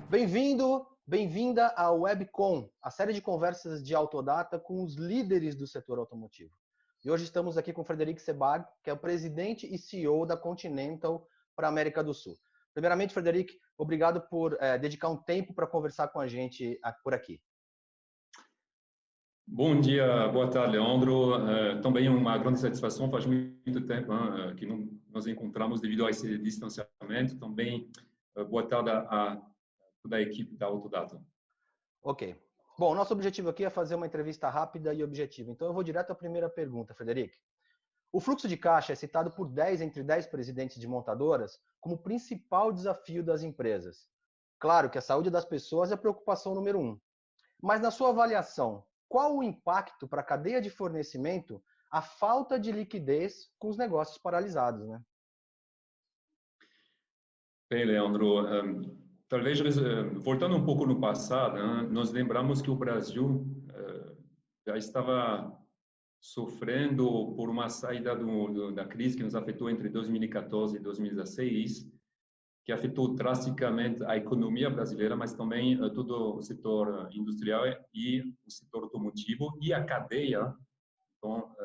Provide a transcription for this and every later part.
Bem-vindo, bem-vinda ao Webcom, a série de conversas de Autodata com os líderes do setor automotivo. E hoje estamos aqui com o Frederic Sebag, que é o presidente e CEO da Continental para a América do Sul. Primeiramente, Frederic, obrigado por dedicar um tempo para conversar com a gente por aqui. Bom dia, boa tarde, Leandro. Também uma grande satisfação, faz muito tempo que não nos encontramos devido a esse distanciamento. Também boa tarde a toda a equipe da Autodata. Ok. Bom, nosso objetivo aqui é fazer uma entrevista rápida e objetiva. Então eu vou direto à primeira pergunta, Frederic. O fluxo de caixa é citado por 10 entre 10 presidentes de montadoras como principal desafio das empresas. Claro que a saúde das pessoas é a preocupação número 1. Mas na sua avaliação, qual o impacto para a cadeia de fornecimento a falta de liquidez com os negócios paralisados, né? Bem, Leandro, talvez voltando um pouco no passado, nós lembramos que o Brasil já estava sofrendo por uma saída da crise que nos afetou entre 2014 e 2016, que afetou drasticamente a economia brasileira, mas também todo o setor industrial e o setor automotivo e a cadeia então,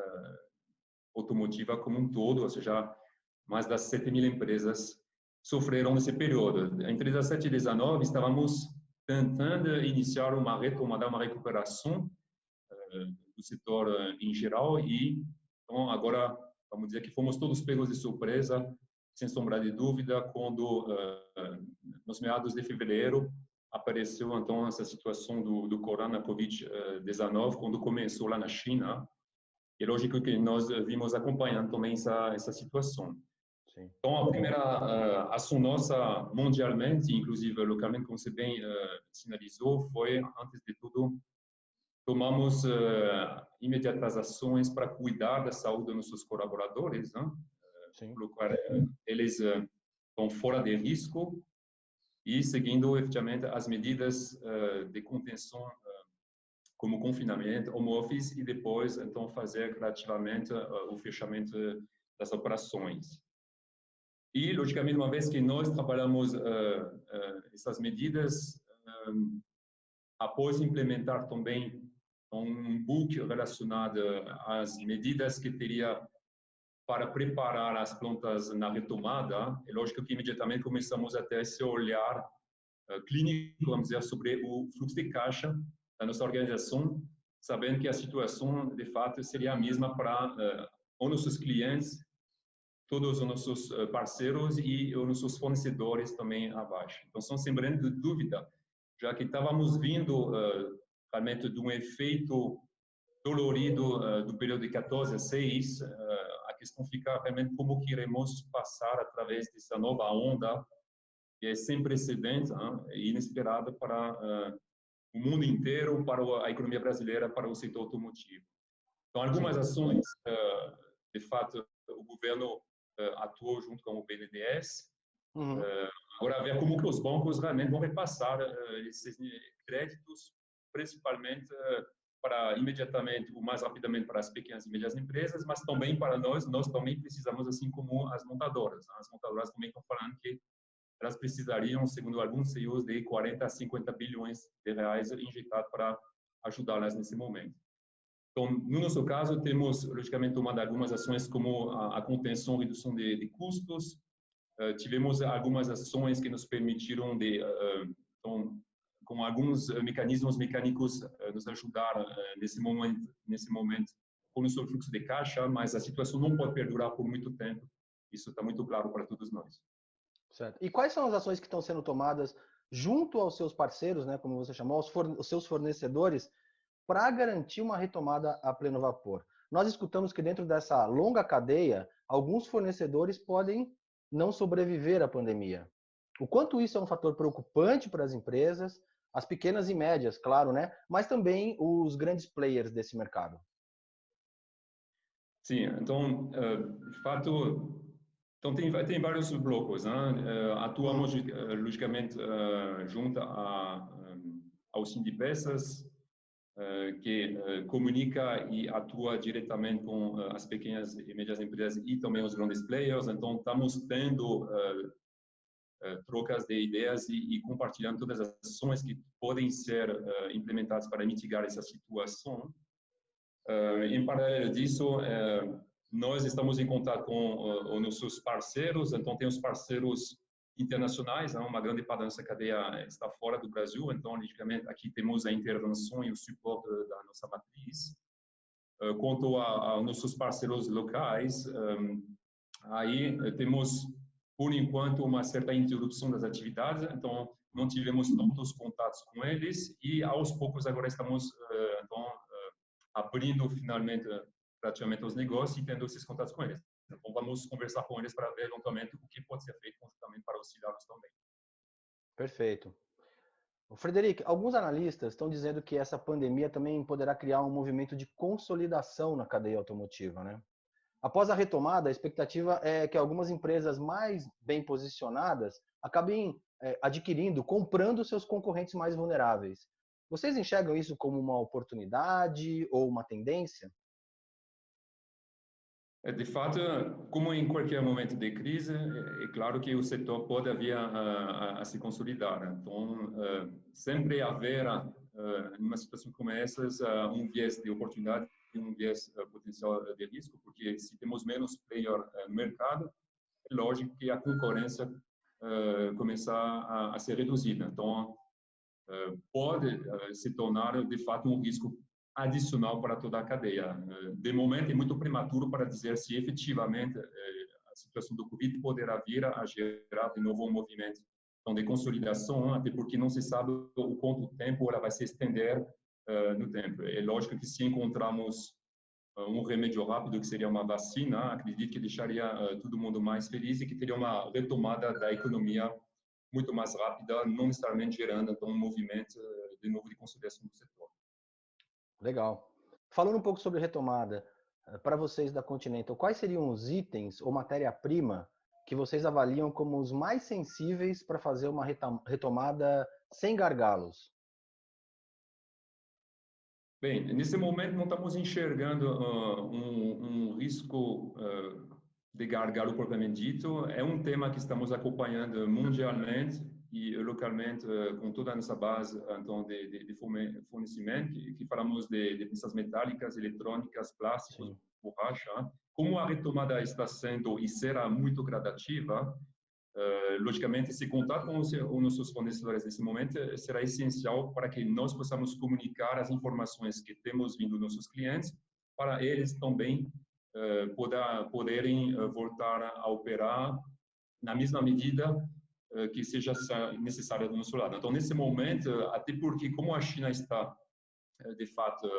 automotiva como um todo, ou seja, mais das 7.000 empresas sofreram nesse período. Entre 17 e 19, estávamos tentando iniciar uma retomada, uma recuperação do setor em geral e então agora vamos dizer que fomos todos pegos de surpresa, sem sombra de dúvida, quando nos meados de fevereiro apareceu então essa situação do corona Covid-19 quando começou lá na China. E é lógico que nós vimos acompanhando também essa situação. Sim. Então, a primeira ação nossa mundialmente, inclusive localmente, como você bem sinalizou, foi, antes de tudo, tomamos imediatas ações para cuidar da saúde dos nossos colaboradores, né? Colocar eles estão fora de risco e seguindo efetivamente as medidas de contenção como confinamento, home office e depois então fazer gradativamente o fechamento das operações. E logicamente uma vez que nós trabalhamos essas medidas, após implementar também um book relacionado às medidas que teria para preparar as plantas na retomada, é lógico que imediatamente começamos a ter esse olhar clínico, vamos dizer, sobre o fluxo de caixa da nossa organização, sabendo que a situação, de fato, seria a mesma para os nossos clientes, todos os nossos parceiros e os nossos fornecedores também abaixo. Então, sem grande dúvida, já que estávamos vindo realmente de um efeito dolorido do período de 14 a 6, a questão fica realmente como que iremos passar através dessa nova onda que é sem precedentes e inesperada para o mundo inteiro, para a economia brasileira, para o setor automotivo. Então, algumas ações, de fato, o governo atuou junto com o BNDES. Agora, ver como que os bancos realmente vão repassar esses créditos, principalmente para imediatamente, o mais rapidamente para as pequenas e médias empresas, mas também para nós também precisamos, assim como as montadoras. As montadoras também estão falando que elas precisariam, segundo alguns CEOs, de 40 a 50 bilhões de reais injetados para ajudá-las nesse momento. Então, no nosso caso, temos, logicamente, tomado algumas ações como a contenção e redução de custos. Tivemos algumas ações que nos permitiram, então, com alguns mecanismos mecânicos, nos ajudar nesse momento com o nosso fluxo de caixa, mas a situação não pode perdurar por muito tempo. Isso está muito claro para todos nós. Certo. E quais são as ações que estão sendo tomadas junto aos seus parceiros, né, como você chamou, os seus fornecedores, para garantir uma retomada a pleno vapor? Nós escutamos que dentro dessa longa cadeia, alguns fornecedores podem não sobreviver à pandemia. O quanto isso é um fator preocupante para as empresas, as pequenas e médias, claro, né, mas também os grandes players desse mercado. Sim, então, de fato, então tem vários blocos, né? Atuamos logicamente junto ao Sindipeças, que comunica e atua diretamente com as pequenas e médias empresas e também os grandes players. Então, estamos tendo trocas de ideias e compartilhando todas as ações que podem ser implementadas para mitigar essa situação. Em paralelo disso, nós estamos em contato com os nossos parceiros, então tem os parceiros internacionais, uma grande parte da nossa cadeia está fora do Brasil, então, logicamente, aqui temos a intervenção e o suporte da nossa matriz. Quanto aos nossos parceiros locais, aí temos, por enquanto, uma certa interrupção das atividades, então não tivemos tantos contatos com eles e, aos poucos, agora estamos então, abrindo finalmente praticamente os negócios e tendo esses contatos com eles. Então, vamos conversar com eles para ver, eventualmente, o que pode ser feito conjuntamente para auxiliá-los também. Perfeito. Frederico, alguns analistas estão dizendo que essa pandemia também poderá criar um movimento de consolidação na cadeia automotiva, né? Após a retomada, a expectativa é que algumas empresas mais bem posicionadas acabem adquirindo, comprando seus concorrentes mais vulneráveis. Vocês enxergam isso como uma oportunidade ou uma tendência? De fato, como em qualquer momento de crise, é claro que o setor pode vir a se consolidar. Então, sempre haverá, numa situação como essa, um viés de oportunidade e um viés potencial de risco, porque se temos menos player no mercado, é lógico que a concorrência começar a ser reduzida. Então, pode se tornar, de fato, um risco adicional para toda a cadeia. De momento, é muito prematuro para dizer se efetivamente a situação do Covid poderá vir a gerar de novo um movimento de consolidação, até porque não se sabe o quanto tempo ela vai se estender no tempo. É lógico que se encontrarmos um remédio rápido, que seria uma vacina, acredito que deixaria todo mundo mais feliz e que teria uma retomada da economia muito mais rápida, não necessariamente gerando então um movimento de novo de consolidação do setor. Legal. Falando um pouco sobre retomada, para vocês da Continental, quais seriam os itens ou matéria-prima que vocês avaliam como os mais sensíveis para fazer uma retomada sem gargalos? Bem, nesse momento não estamos enxergando um risco de gargalo propriamente dito. É um tema que estamos acompanhando mundialmente e localmente com toda a nossa base então de fornecimento, que falamos de peças metálicas, eletrônicas, plásticos, borracha. Como a retomada está sendo e será muito gradativa, logicamente, esse contato com os nossos fornecedores nesse momento será essencial para que nós possamos comunicar as informações que temos vindo dos nossos clientes para eles também poderem voltar a operar na mesma medida que seja necessária do nosso lado. Então, nesse momento, até porque como a China está, de fato,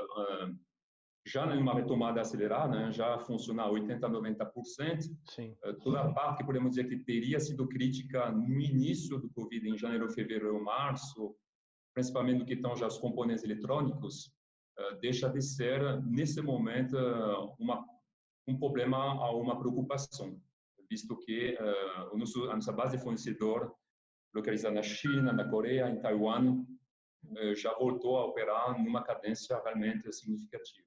já numa retomada acelerada, né, já funciona a 80%, 90%. Sim. Toda a parte que podemos dizer que teria sido crítica no início do Covid, em janeiro, fevereiro, março, principalmente no que estão já os componentes eletrônicos, deixa de ser, nesse momento, um problema ou uma preocupação, visto que a nossa base de fornecedor, localizada na China, na Coreia, em Taiwan, já voltou a operar numa cadência realmente significativa.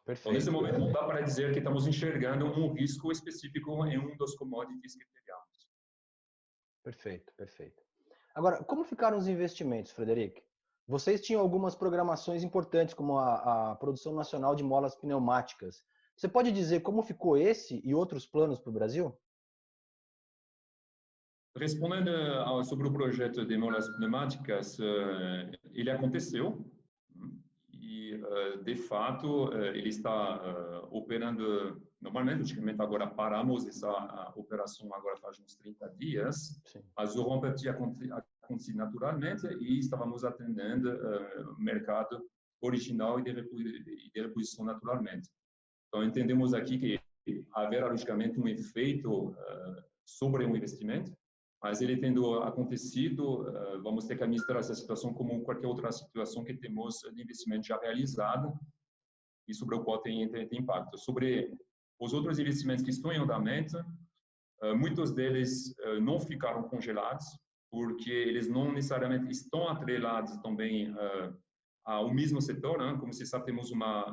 Perfeito. Então, nesse momento, não dá para dizer que estamos enxergando um risco específico em um dos commodities que teríamos. Perfeito, perfeito. Agora, como ficaram os investimentos, Frederico? Vocês tinham algumas programações importantes, como a produção nacional de molas pneumáticas. Você pode dizer como ficou esse e outros planos para o Brasil? Respondendo sobre o projeto de molas pneumáticas, ele aconteceu e, de fato, ele está operando normalmente. Logicamente, agora paramos essa operação agora faz uns 30 dias, sim, mas o romper tinha acontecido naturalmente e estávamos atendendo o mercado original e de reposição naturalmente. Então, entendemos aqui que haverá, logicamente, um efeito sobre o investimento, mas ele tendo acontecido, vamos ter que administrar essa situação como qualquer outra situação que temos de investimento já realizado e sobre o qual tem impacto. Sobre os outros investimentos que estão em andamento, muitos deles não ficaram congelados, porque eles não necessariamente estão atrelados também ao mesmo setor, né? Como se sabe, temos uma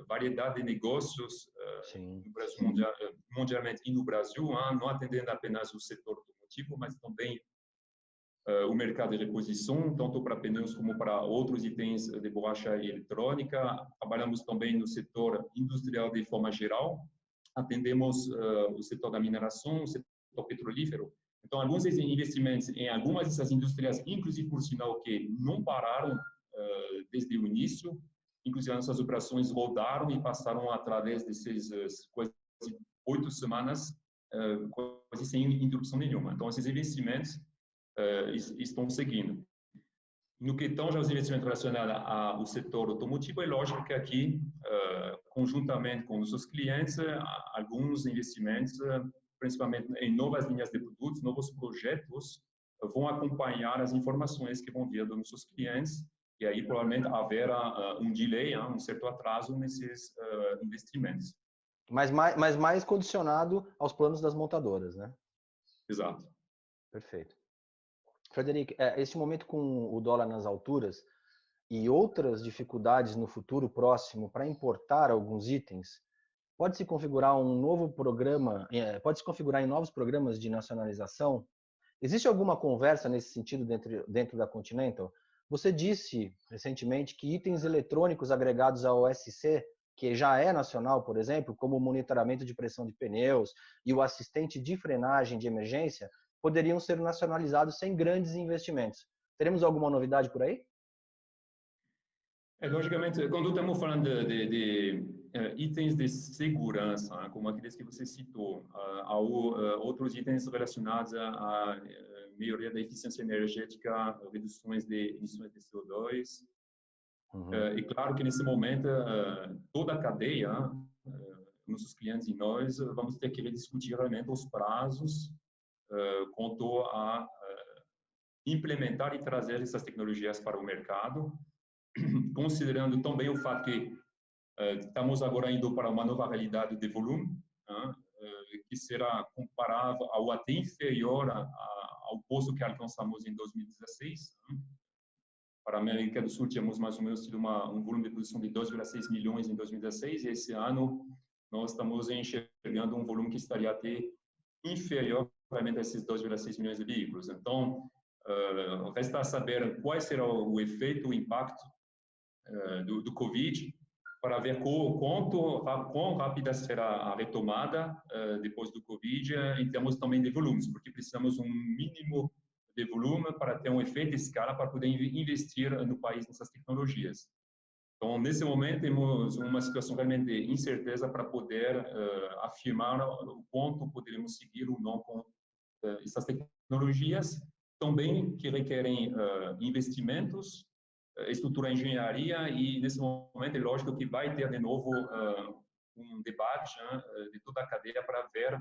variedade de negócios no Brasil, mundialmente e no Brasil, não atendendo apenas o setor automotivo, mas também o mercado de reposição, tanto para pneus como para outros itens de borracha eletrônica. Trabalhamos também no setor industrial de forma geral. Atendemos o setor da mineração, o setor petrolífero. Então, alguns investimentos em algumas dessas indústrias, inclusive, por sinal, que não pararam desde o início. Inclusive, nossas operações rodaram e passaram através dessas quase 8 semanas, quase sem interrupção nenhuma. Então, esses investimentos estão seguindo. No que tange aos investimentos relacionados ao setor automotivo, é lógico que aqui, conjuntamente com os seus clientes, alguns investimentos, principalmente em novas linhas de produtos, novos projetos, vão acompanhar as informações que vão vir dos nossos clientes, e aí provavelmente haverá um delay, um certo atraso nesses investimentos. Mas mais condicionado aos planos das montadoras, né? Exato. Perfeito. Frederico, esse momento com o dólar nas alturas e outras dificuldades no futuro próximo para importar alguns itens, pode se configurar um novo programa, pode se configurar em novos programas de nacionalização? Existe alguma conversa nesse sentido dentro da Continental? Você disse recentemente que itens eletrônicos agregados ao OSC, que já é nacional, por exemplo, como o monitoramento de pressão de pneus e o assistente de frenagem de emergência, poderiam ser nacionalizados sem grandes investimentos. Teremos alguma novidade por aí? Logicamente, quando estamos falando de itens de segurança, como aqueles que você citou, outros itens relacionados à melhoria da eficiência energética, reduções de emissões de CO2. E claro que nesse momento, toda a cadeia, nossos clientes e nós, vamos ter que rediscutir realmente os prazos quanto a implementar e trazer essas tecnologias para o mercado, considerando também o fato que estamos agora indo para uma nova realidade de volume, que será comparável ou até inferior ao posto que alcançamos em 2016. Para a América do Sul, tínhamos mais ou menos tido um volume de produção de 2,6 milhões em 2016, e esse ano nós estamos enxergando um volume que estaria até inferior realmente a esses 2,6 milhões de veículos. Então, resta saber qual será o efeito, o impacto do Covid, para ver quão rápida será a retomada depois do Covid, em termos também de volumes, porque precisamos um mínimo de volume para ter um efeito de escala para poder investir no país nessas tecnologias. Então, nesse momento, temos uma situação realmente de incerteza para poder afirmar o quanto poderemos seguir ou não com essas tecnologias, também que requerem investimentos, estrutura, engenharia, e nesse momento é lógico que vai ter de novo um debate de toda a cadeia para ver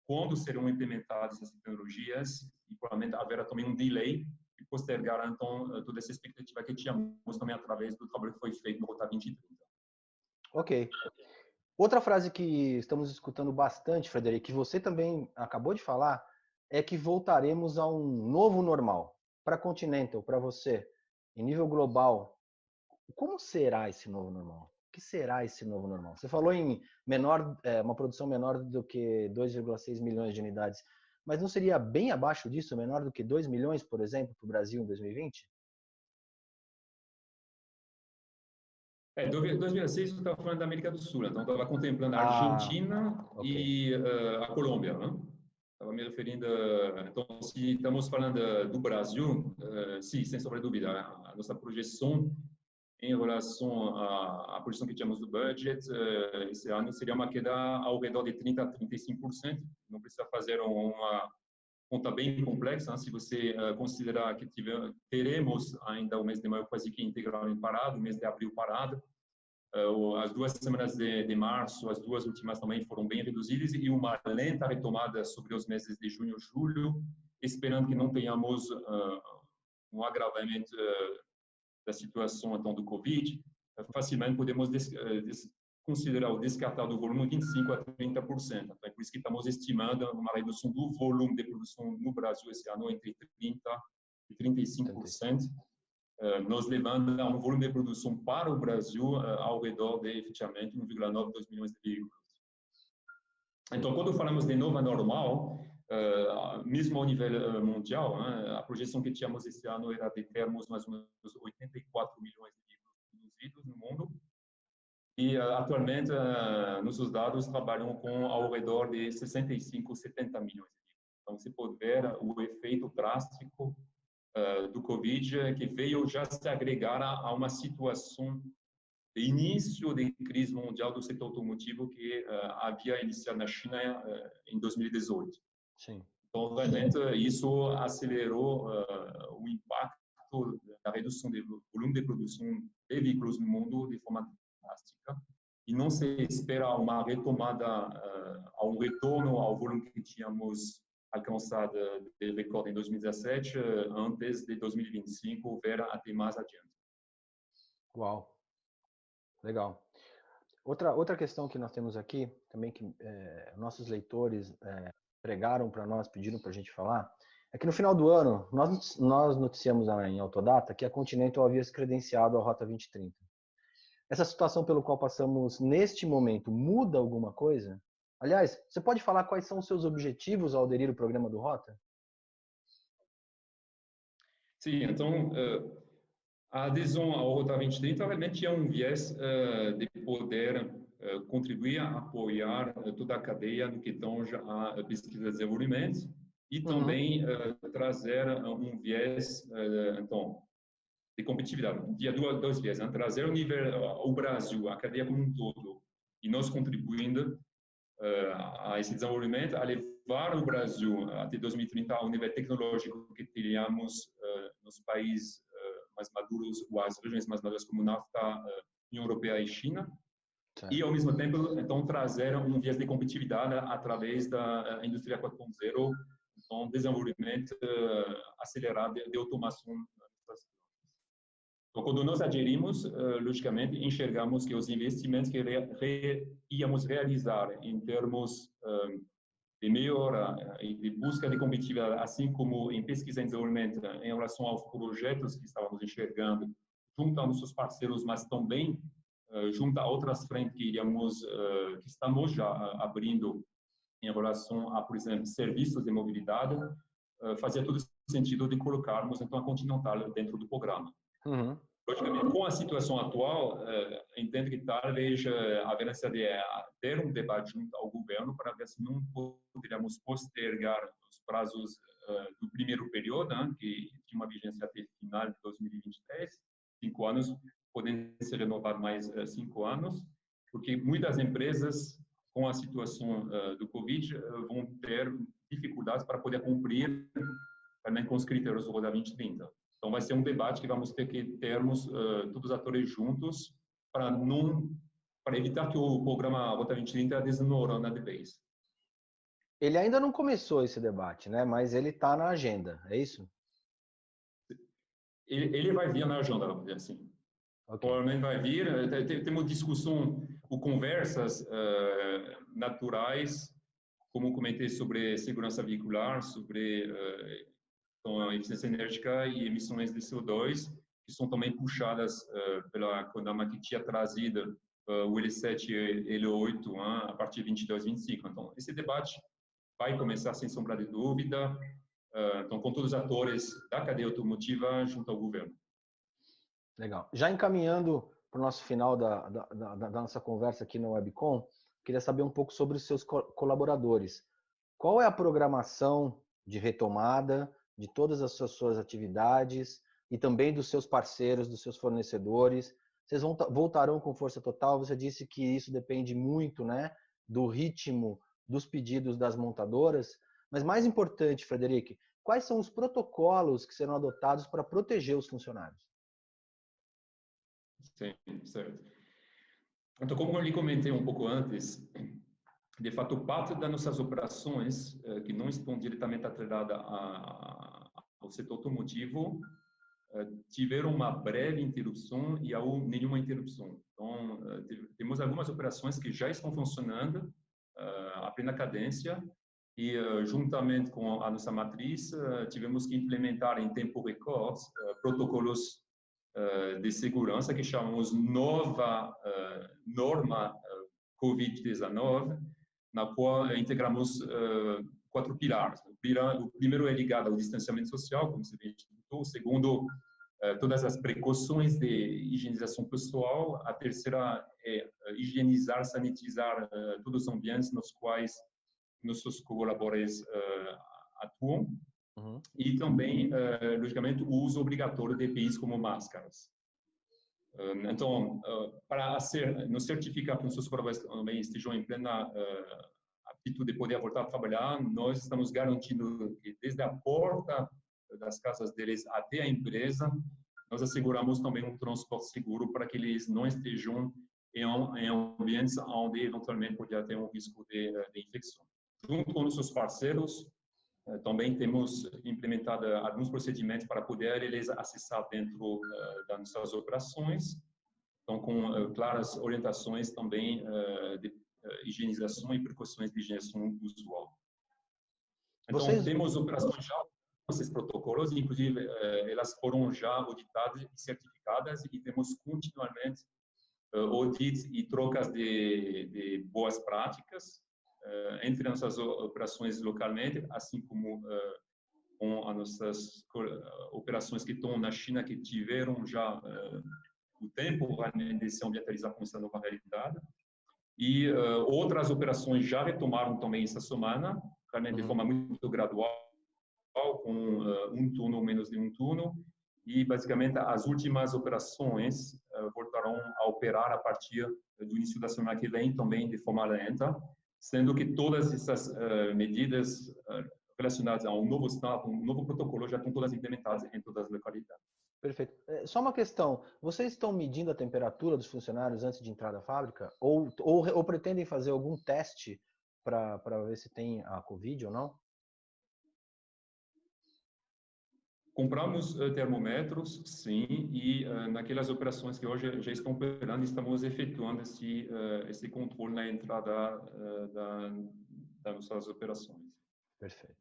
quando serão implementadas essas tecnologias, e provavelmente haverá também um delay que postergará então toda essa expectativa que tínhamos também através do trabalho que foi feito no Rota 2030. Ok. Outra frase que estamos escutando bastante, Frederico, que você também acabou de falar, é que voltaremos a um novo normal. Para a Continental, para você, em nível global, como será esse novo normal? O que será esse novo normal? Você falou em uma produção menor do que 2,6 milhões de unidades, mas não seria bem abaixo disso, menor do que 2 milhões, por exemplo, para o Brasil em 2020? 2006 eu estava falando da América do Sul, então estava contemplando a Argentina e a Colômbia, né? Estava me referindo, então, se estamos falando do Brasil, sim, sem sombra de dúvida, a nossa projeção em relação à projeção que tínhamos do budget, esse ano seria uma queda ao redor de 30% a 35%. Não precisa fazer uma conta bem complexa, né? Se você considerar que teremos ainda o mês de maio quase que integralmente parado, o mês de abril parado, as 2 semanas de março, as 2 últimas também foram bem reduzidas, e uma lenta retomada sobre os meses de junho e julho, esperando que não tenhamos um agravamento da situação então do Covid, facilmente podemos considerar o descartar do volume 25% a 30%. Então, é por isso que estamos estimando uma redução do volume de produção no Brasil esse ano entre 30% e 35%, nos levando a um volume de produção para o Brasil ao redor de, efetivamente, 1,9 a 2 milhões de veículos. Então, quando falamos de nova normal, mesmo ao nível mundial, a projeção que tínhamos esse ano era de termos mais ou menos 84 milhões de livros produzidos no mundo. E atualmente, nossos dados trabalham com ao redor de 65, 70 milhões de livros. Então, você pode ver o efeito drástico do Covid, que veio já se agregar a uma situação de início de crise mundial do setor automotivo que havia iniciado na China em 2018. Sim. Então, realmente, isso acelerou o impacto da redução do volume de produção de veículos no mundo de forma drástica. E não se espera uma retomada, um retorno ao volume que tínhamos alcançado de recorde em 2017, antes de 2025, ou até mais adiante. Uau! Legal. Outra questão que nós temos aqui, também que nossos leitores pregaram para nós, pediram para a gente falar, é que no final do ano, nós noticiamos em Autodata que a Continental havia se credenciado à Rota 2030. Essa situação pelo qual passamos neste momento muda alguma coisa? Aliás, você pode falar quais são os seus objetivos ao aderir ao programa do Rota? Sim, então, a adesão ao Rota 2030 realmente é um viés de poder contribuir a apoiar toda a cadeia no que tange a pesquisa e desenvolvimento e também trazer um viés, então, de competitividade. Havia dois viés, trazer o Brasil, a cadeia como um todo, e nós contribuindo a esse desenvolvimento, a levar o Brasil até 2030 ao nível tecnológico que teríamos nos países mais maduros, ou as regiões mais maduras como NAFTA, União Europeia e China, certo. E ao mesmo tempo, então, trazer um viés de competitividade através da indústria 4.0, então, desenvolvimento acelerado de automação. Então, quando nós aderimos, logicamente, enxergamos que os investimentos que íamos realizar em termos de melhora e de busca de competitividade, assim como em pesquisa e desenvolvimento, em relação aos projetos que estávamos enxergando, junto a nossos parceiros, mas também junto a outras frentes que estamos já abrindo em relação a, por exemplo, serviços de mobilidade, fazia todo sentido de colocarmos, então, a Continental dentro do programa. Uhum. Logicamente, com a situação atual, entendo que talvez haverá necessidade de ter um debate junto ao governo para ver se não poderíamos postergar os prazos do primeiro período, que tinha uma vigência até final de 2023, 5 anos, podem ser renovados mais 5 anos, porque muitas empresas, com a situação do Covid, vão ter dificuldades para poder cumprir também com os critérios do Roda 2030. Então, vai ser um debate que vamos ter que termos todos os atores juntos para evitar que o programa Rota 2030 desmorone de vez. Ele ainda não começou esse debate, né? Mas ele está na agenda, é isso? Ele vai vir na agenda, vamos dizer assim. Okay. Provavelmente vai vir. Temos discussão ou conversas naturais, como comentei sobre segurança veicular, sobre então, eficiência energética e emissões de CO2, que são também puxadas pela CONAMA, que tinha trazido o L7 e L8 a partir de 22, 25. Então, esse debate vai começar, sem sombra de dúvida, então, com todos os atores da cadeia automotiva junto ao governo. Legal. Já encaminhando para o nosso final da nossa conversa aqui no Webcom, queria saber um pouco sobre os seus colaboradores. Qual é a programação de retomada de todas as suas atividades e também dos seus parceiros, dos seus fornecedores? Vocês voltarão com força total? Você disse que isso depende muito, né, do ritmo dos pedidos das montadoras, mas mais importante, Frederico, quais são os protocolos que serão adotados para proteger os funcionários? Sim, certo. Então, como eu lhe comentei um pouco antes, de fato, parte das nossas operações, que não estão diretamente atreladas ao setor automotivo, tiveram uma breve interrupção e nenhuma interrupção. Então, temos algumas operações que já estão funcionando a plena cadência e, juntamente com a nossa matriz, tivemos que implementar em tempo recorde protocolos de segurança que chamamos nova norma COVID-19, na qual integramos 4 pilares. O primeiro é ligado ao distanciamento social, como você bem citou. O segundo, todas as precauções de higienização pessoal. A terceira é higienizar, sanitizar todos os ambientes nos quais nossos colaboradores atuam. Uhum. E também, logicamente, o uso obrigatório de EPIs como máscaras. Então, para nos certificar que nossos colaboradores também estejam em plena aptitude de poder voltar a trabalhar, nós estamos garantindo que desde a porta das casas deles até a empresa, nós asseguramos também um transporte seguro para que eles não estejam em ambientes onde eventualmente poderia ter um risco de infecção. Junto com nossos parceiros, também temos implementado alguns procedimentos para poder eles acessar dentro das nossas operações, então com claras orientações também de higienização e precauções de higienização usual. Então, temos operações já com esses protocolos, inclusive elas foram já auditadas e certificadas e temos continuamente audits e trocas de boas práticas entre nossas operações localmente, assim como com as nossas operações que estão na China, que tiveram já o tempo realmente de se ambientalizar com essa nova realidade. E outras operações já retomaram também essa semana, realmente de forma muito gradual, com um turno ou menos de um turno. E, basicamente, as últimas operações voltarão a operar a partir do início da semana que vem, também de forma lenta, sendo que todas essas medidas relacionadas a um novo estado, um novo protocolo, já estão todas implementadas em todas as localidades. Perfeito. Só uma questão, vocês estão medindo a temperatura dos funcionários antes de entrar na fábrica? Ou pretendem fazer algum teste para ver se tem a Covid ou não? Compramos termômetros, sim, e naquelas operações que hoje já estão operando, estamos efetuando esse controle na entrada das nossas operações. Perfeito.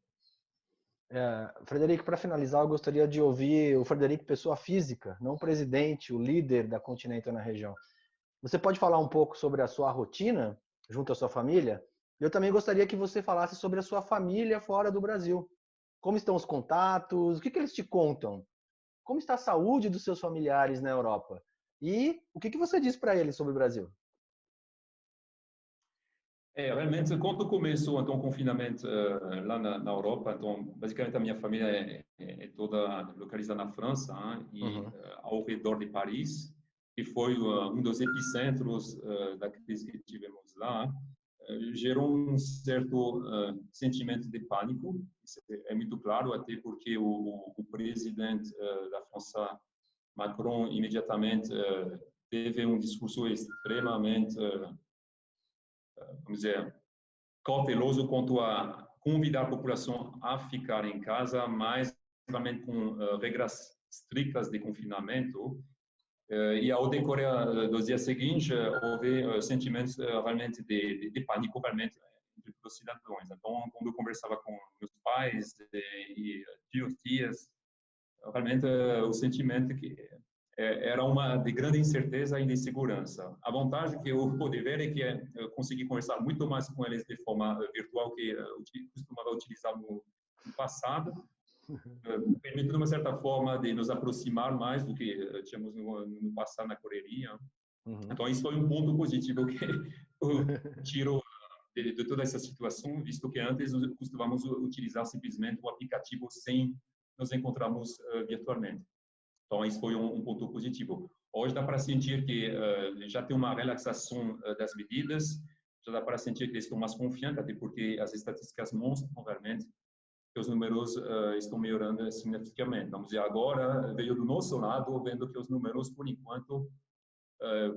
Frederico, para finalizar, eu gostaria de ouvir o Frederico, pessoa física, não o presidente, o líder da Continental na região. Você pode falar um pouco sobre a sua rotina junto à sua família? Eu também gostaria que você falasse sobre a sua família fora do Brasil. Como estão os contatos? O que eles te contam? Como está a saúde dos seus familiares na Europa? E o que você diz para eles sobre o Brasil? Realmente, quando começou então, o confinamento lá na Europa, então, basicamente a minha família é toda localizada na França, e ao redor de Paris, que foi um dos epicentros da crise que tivemos lá, gerou um certo sentimento de pânico. Isso é muito claro, até porque o presidente da França, Macron, imediatamente teve um discurso extremamente vamos dizer, cauteloso quanto a convidar a população a ficar em casa, mas realmente com regras estritas de confinamento. E ao decorrer dos dias seguintes, houve sentimentos realmente de pânico realmente entre os cidadãos. Então, quando eu conversava com meus pais e tios, realmente o sentimento que era uma de grande incerteza e de insegurança. A vantagem que eu pude ver é que eu consegui conversar muito mais com eles de forma virtual que eu costumava utilizar no passado, permitindo, de uma certa forma, de nos aproximar mais do que tínhamos no passado na correria. Então, isso foi um ponto positivo que eu tiro de toda essa situação, visto que antes costumávamos utilizar simplesmente o aplicativo sem nos encontrarmos virtualmente. Então, isso foi um ponto positivo. Hoje dá para sentir que já tem uma relaxação das medidas, já dá para sentir que eles estão mais confiantes, até porque as estatísticas mostram realmente que os números estão melhorando significativamente. Vamos dizer, agora veio do nosso lado, vendo que os números, por enquanto,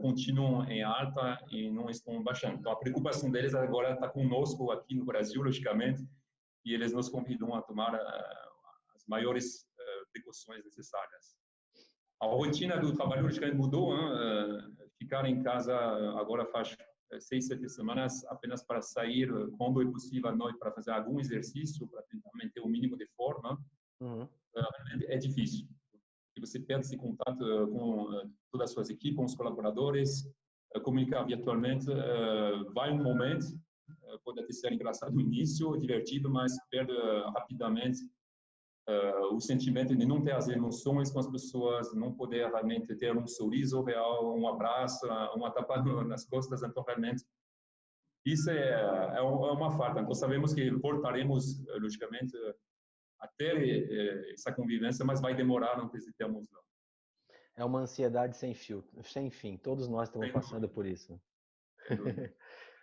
continuam em alta e não estão baixando. Então, a preocupação deles agora está conosco aqui no Brasil, logicamente, e eles nos convidam a tomar as maiores precauções necessárias. A rotina do trabalho logicamente mudou, ficar em casa agora faz 6, 7 semanas apenas para sair quando é possível à noite para fazer algum exercício, para tentar manter o mínimo de forma, é difícil. E você perde esse contato com todas as suas equipes, com os colaboradores, comunicar virtualmente, vai um momento, pode até ser engraçado no início, divertido, mas perde rapidamente o sentimento de não ter as emoções com as pessoas, não poder realmente ter um sorriso real, um abraço, uma tapa nas costas. Então, realmente, isso é uma falta. Então, sabemos que voltaremos, logicamente, a ter essa convivência, mas vai demorar antes de termos lá. É uma ansiedade sem fio, sem fim. Todos nós estamos passando por isso.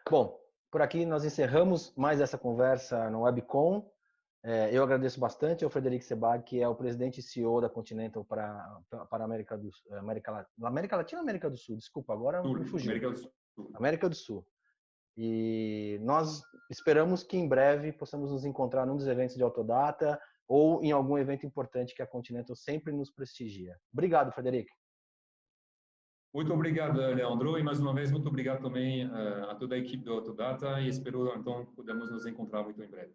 Bom, por aqui nós encerramos mais essa conversa no Webcom. Eu agradeço bastante ao Frederic Sebag, que é o presidente e CEO da Continental para a América Latina ou América do Sul? Desculpa, agora me fugiu. América do Sul. América do Sul. E nós esperamos que em breve possamos nos encontrar num dos eventos de Autodata ou em algum evento importante que a Continental sempre nos prestigia. Obrigado, Frederic. Muito obrigado, Leandro, e mais uma vez muito obrigado também a toda a equipe do Autodata e espero então podemos nos encontrar muito em breve.